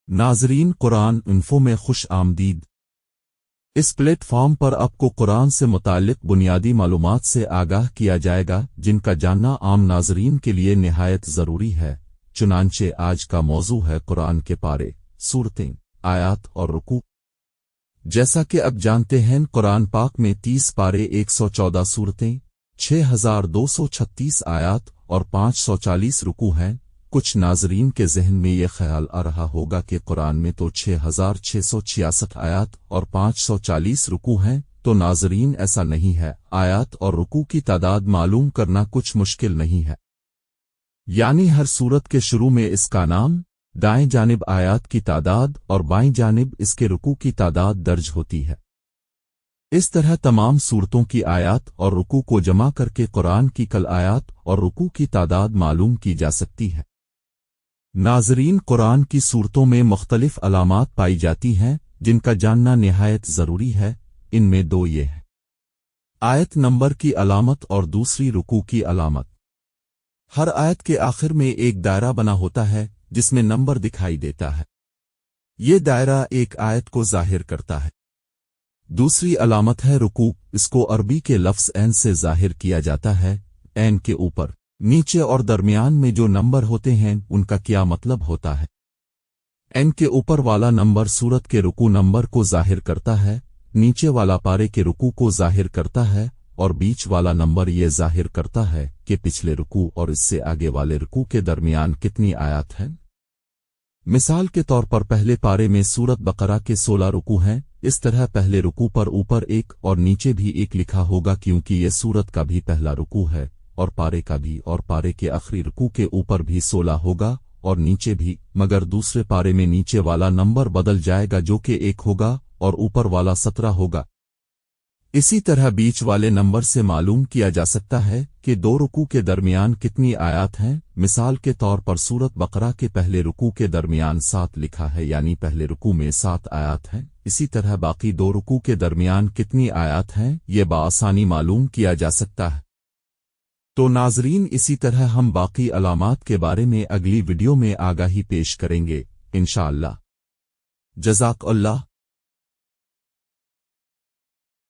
नाजरीन कुरान इन्फो में खुश आमदीद। इस प्लेटफॉर्म पर आपको कुरान से मुताल्लिक बुनियादी मालूमात से आगाह किया जाएगा जिनका जानना आम नाजरीन के लिए निहायत ज़रूरी है। चुनांचे आज का मौजू है कुरान के पारे, सूरतें, आयात और रुकू। जैसा कि अब जानते हैं कुरान पाक में 30 पारे, 114 सूरतें, 6236 आयात और 540 रुकू हैं। कुछ नाजरीन के जहन में ये ख्याल आ रहा होगा कि कुरान में तो 6666 आयात और 540 रुकू हैं, तो नाजरीन ऐसा नहीं है। आयात और रुकू की तादाद मालूम करना कुछ मुश्किल नहीं है। यानी हर सूरत के शुरू में इसका नाम, दाएं जानिब आयात की तादाद और बाएं जानिब इसके रुकू की तादाद दर्ज होती है। इस तरह तमाम सूरतों की आयात और रुकू को जमा करके कुरान की कल आयात और रुकू की तादाद मालूम की जा सकती है। नाजरीन कुरान की सूरतों में मुख्तलिफ अलामात पाई जाती हैं जिनका जानना निहायत ज़रूरी है। इनमें दो ये हैं, आयत नंबर की अलामत और दूसरी रुकू की अलामत। हर आयत के आखिर में एक दायरा बना होता है जिसमें नंबर दिखाई देता है। ये दायरा एक आयत को जाहिर करता है। दूसरी अलामत है रुकू। इसको अरबी के लफ्ज़ ऐन से जाहिर किया जाता है। ऐन के ऊपर, नीचे और दरमियान में जो नंबर होते हैं उनका क्या मतलब होता है। ऐन के ऊपर वाला नंबर सूरत के रुकू नंबर को जाहिर करता है, नीचे वाला पारे के रुकू को जाहिर करता है और बीच वाला नंबर ये जाहिर करता है कि पिछले रुकू और इससे आगे वाले रुकू के दरमियान कितनी आयत है। मिसाल के तौर पर पहले पारे में सूरत बकरा के 16 रुकू हैं। इस तरह पहले रुकू पर ऊपर एक और नीचे भी एक लिखा होगा क्योंकि ये सूरत का भी पहला रुकू है और पारे का भी, और पारे के आखिरी रुकू के ऊपर भी 16 होगा और नीचे भी, मगर दूसरे पारे में नीचे वाला नंबर बदल जाएगा जो कि 1 होगा और ऊपर वाला 17 होगा। इसी तरह बीच वाले नंबर से मालूम किया जा सकता है कि दो रुकू के दरमियान कितनी आयत हैं। मिसाल के तौर पर सूरत बकरा के पहले रुकू के दरमियान 7 लिखा है, यानी पहले रुकू में 7 आयत हैं। इसी तरह बाकी दो रुकू के दरमियान कितनी आयत हैं ये बाआसानी मालूम किया जा सकता है। तो नाजरीन इसी तरह हम बाकी अलामात के बारे में अगली वीडियो में आगाही पेश करेंगे इंशाअल्लाह। जज़ाकल्लाह।